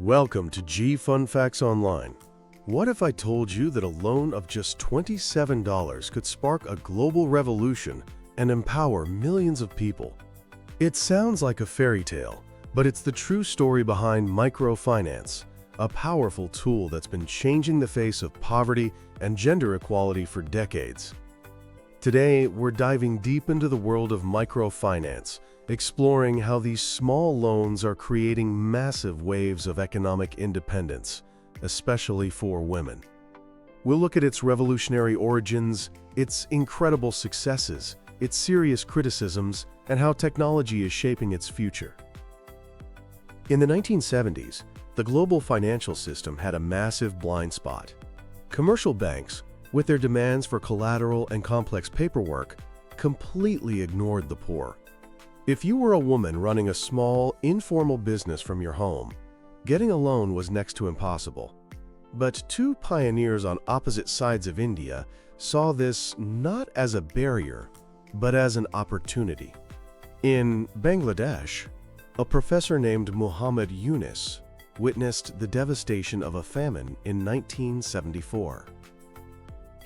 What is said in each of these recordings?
Welcome to G Fun Facts Online. What if I told you that a loan of just $27 could spark a global revolution and empower millions of people? It sounds like a fairy tale, but it's the true story behind microfinance, a powerful tool that's been changing the face of poverty and gender equality for decades. Today, we're diving deep into the world of microfinance, exploring how these small loans are creating massive waves of economic independence, especially for women. We'll look at its revolutionary origins, its incredible successes, its serious criticisms, and how technology is shaping its future. In the 1970s, the global financial system had a massive blind spot. Commercial banks, with their demands for collateral and complex paperwork, completely ignored the poor. If you were a woman running a small, informal business from your home, getting a loan was next to impossible. But two pioneers on opposite sides of India saw this not as a barrier, but as an opportunity. In Bangladesh, a professor named Muhammad Yunus witnessed the devastation of a famine in 1974.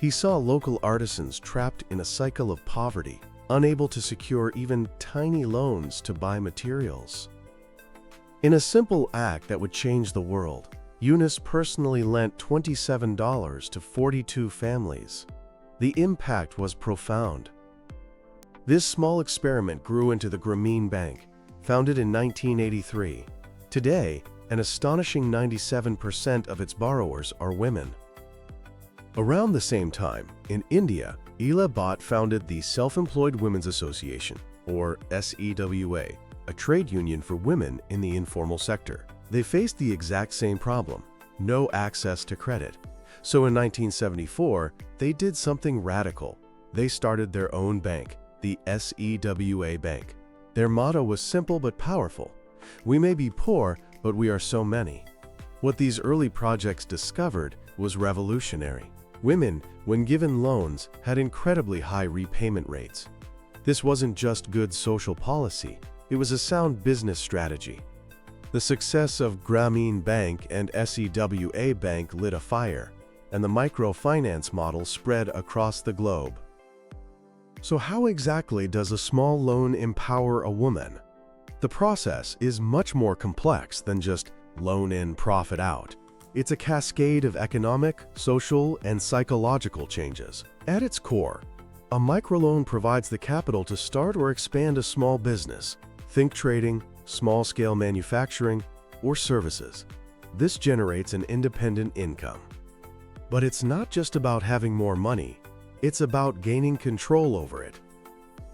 He saw local artisans trapped in a cycle of poverty, unable to secure even tiny loans to buy materials. In a simple act that would change the world, Yunus personally lent $27 to 42 families. The impact was profound. This small experiment grew into the Grameen Bank, founded in 1983. Today, an astonishing 97% of its borrowers are women. Around the same time, in India, Ela Bhatt founded the Self-Employed Women's Association, or SEWA, a trade union for women in the informal sector. They faced the exact same problem: no access to credit. So in 1974, they did something radical. They started their own bank, the SEWA Bank. Their motto was simple but powerful: "We may be poor, but we are so many." What these early projects discovered was revolutionary. Women, when given loans, had incredibly high repayment rates. This wasn't just good social policy, it was a sound business strategy. The success of Grameen Bank and SEWA Bank lit a fire, and the microfinance model spread across the globe. So how exactly does a small loan empower a woman? The process is much more complex than just loan in, profit out. It's a cascade of economic, social, and psychological changes. At its core, a microloan provides the capital to start or expand a small business. Think trading, small-scale manufacturing, or services. This generates an independent income. But it's not just about having more money, it's about gaining control over it.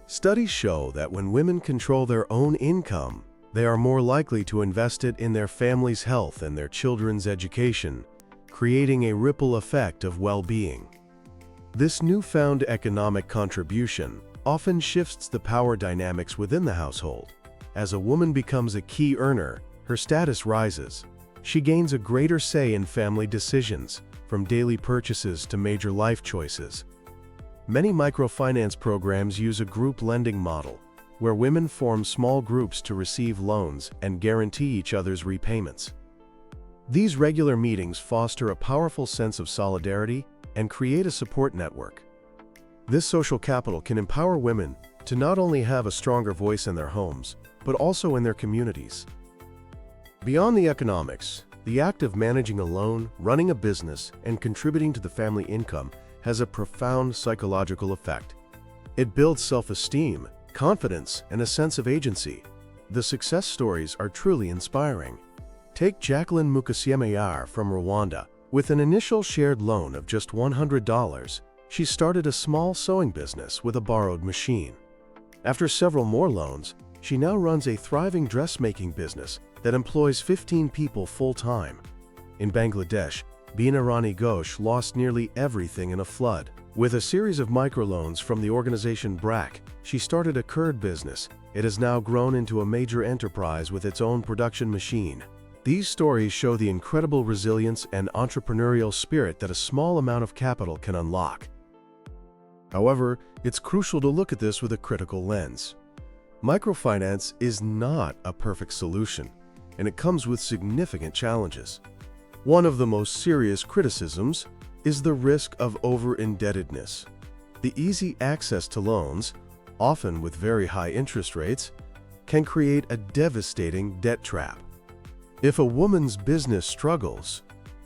Studies show that when women control their own income, they are more likely to invest it in their family's health and their children's education, creating a ripple effect of well-being. This newfound economic contribution often shifts the power dynamics within the household. As a woman becomes a key earner, her status rises. She gains a greater say in family decisions, from daily purchases to major life choices. Many microfinance programs use a group lending model, where women form small groups to receive loans and guarantee each other's repayments. These regular meetings foster a powerful sense of solidarity and create a support network. This social capital can empower women to not only have a stronger voice in their homes, but also in their communities. Beyond the economics, the act of managing a loan, running a business, and contributing to the family income has a profound psychological effect. It builds self-esteem, confidence, and a sense of agency. The success stories are truly inspiring. Take Jacqueline Mukasiemayar from Rwanda. With an initial shared loan of just $100, she started a small sewing business with a borrowed machine. After several more loans, she now runs a thriving dressmaking business that employs 15 people full-time. In Bangladesh, Bina Rani Ghosh lost nearly everything in a flood. With a series of microloans from the organization BRAC, she started a curd business. It has now grown into a major enterprise with its own production machine. These stories show the incredible resilience and entrepreneurial spirit that a small amount of capital can unlock. However, it's crucial to look at this with a critical lens. Microfinance is not a perfect solution. and it comes with significant challenges. One of the most serious criticisms is the risk of over-indebtedness. The easy access to loans, often with very high interest rates, can create a devastating debt trap. If a woman's business struggles,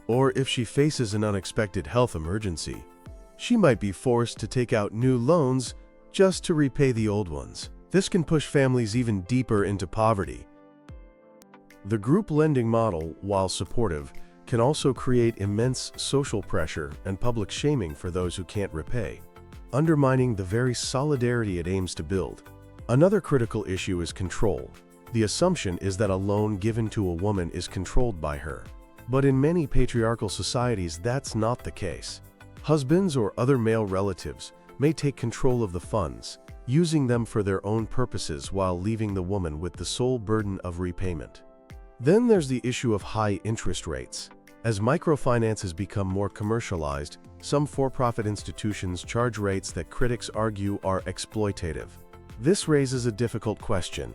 or if she faces an unexpected health emergency, she might be forced to take out new loans just to repay the old ones. This can push families even deeper into poverty. The group lending model, while supportive, can also create immense social pressure and public shaming for those who can't repay, undermining the very solidarity it aims to build. Another critical issue is control. The assumption is that a loan given to a woman is controlled by her. But in many patriarchal societies, that's not the case. Husbands or other male relatives may take control of the funds, using them for their own purposes while leaving the woman with the sole burden of repayment. Then there's the issue of high interest rates. As microfinance has become more commercialized, some for-profit institutions charge rates that critics argue are exploitative. This raises a difficult question.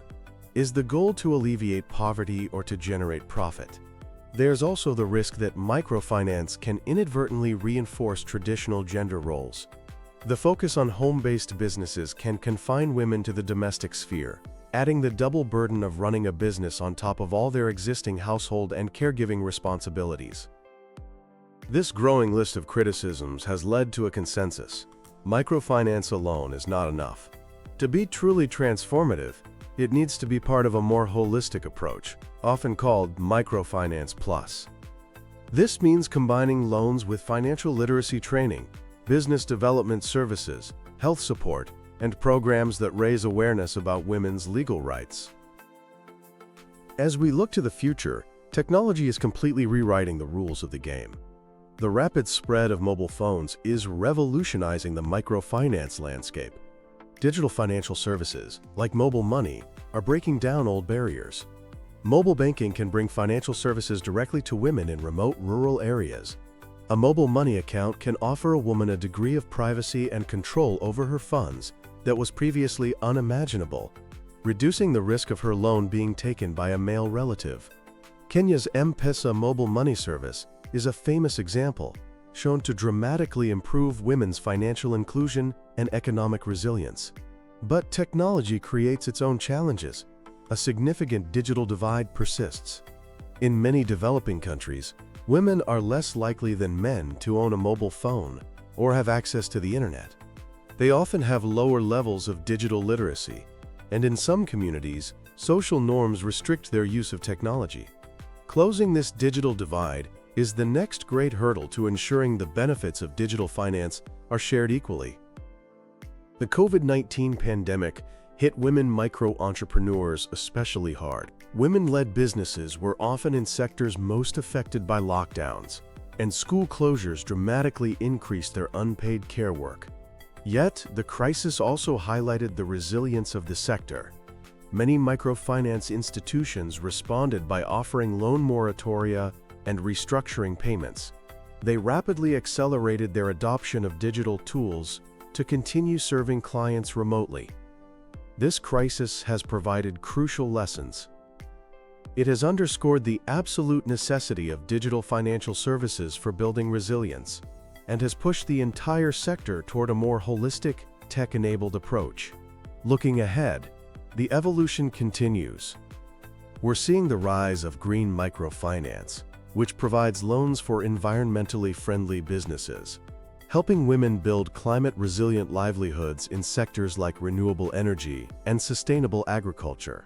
Is the goal to alleviate poverty or to generate profit? There's also the risk that microfinance can inadvertently reinforce traditional gender roles. The focus on home-based businesses can confine women to the domestic sphere, adding the double burden of running a business on top of all their existing household and caregiving responsibilities. This growing list of criticisms has led to a consensus. Microfinance alone is not enough. To be truly transformative, it needs to be part of a more holistic approach, often called Microfinance Plus. This means combining loans with financial literacy training, business development services, health support, and programs that raise awareness about women's legal rights. As we look to the future, technology is completely rewriting the rules of the game. The rapid spread of mobile phones is revolutionizing the microfinance landscape. Digital financial services, like mobile money, are breaking down old barriers. Mobile banking can bring financial services directly to women in remote rural areas. A mobile money account can offer a woman a degree of privacy and control over her funds that was previously unimaginable, reducing the risk of her loan being taken by a male relative. Kenya's M-Pesa mobile money service is a famous example, shown to dramatically improve women's financial inclusion and economic resilience. But technology creates its own challenges. A significant digital divide persists. In many developing countries, women are less likely than men to own a mobile phone or have access to the internet. They often have lower levels of digital literacy, and in some communities, social norms restrict their use of technology. Closing this digital divide is the next great hurdle to ensuring the benefits of digital finance are shared equally. The COVID-19 pandemic hit women micro-entrepreneurs especially hard. Women-led businesses were often in sectors most affected by lockdowns, and school closures dramatically increased their unpaid care work. Yet, the crisis also highlighted the resilience of the sector. Many microfinance institutions responded by offering loan moratoria and restructuring payments. They rapidly accelerated their adoption of digital tools to continue serving clients remotely. This crisis has provided crucial lessons. It has underscored the absolute necessity of digital financial services for building resilience, and has pushed the entire sector toward a more holistic, tech-enabled approach. Looking ahead, the evolution continues. We're seeing the rise of green microfinance, which provides loans for environmentally friendly businesses, helping women build climate-resilient livelihoods in sectors like renewable energy and sustainable agriculture.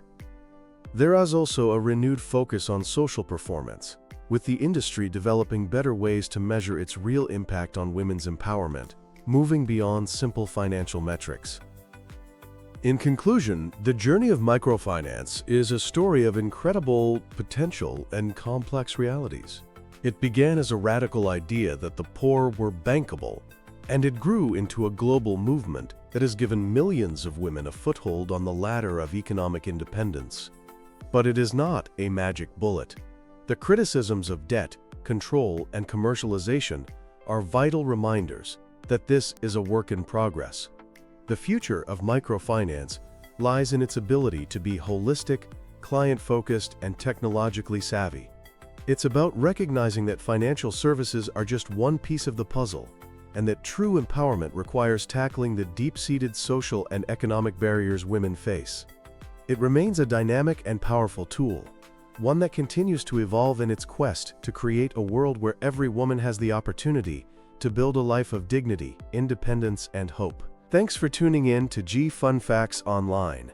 There is also a renewed focus on social performance, with the industry developing better ways to measure its real impact on women's empowerment, moving beyond simple financial metrics. In conclusion, the journey of microfinance is a story of incredible potential and complex realities. It began as a radical idea that the poor were bankable, and it grew into a global movement that has given millions of women a foothold on the ladder of economic independence. But it is not a magic bullet. The criticisms of debt, control, and commercialization are vital reminders that this is a work in progress. The future of microfinance lies in its ability to be holistic, client-focused, and technologically savvy. It's about recognizing that financial services are just one piece of the puzzle, and that true empowerment requires tackling the deep-seated social and economic barriers women face. It remains a dynamic and powerful tool, one that continues to evolve in its quest to create a world where every woman has the opportunity to build a life of dignity, independence, and hope. Thanks for tuning in to Fun Facts Online.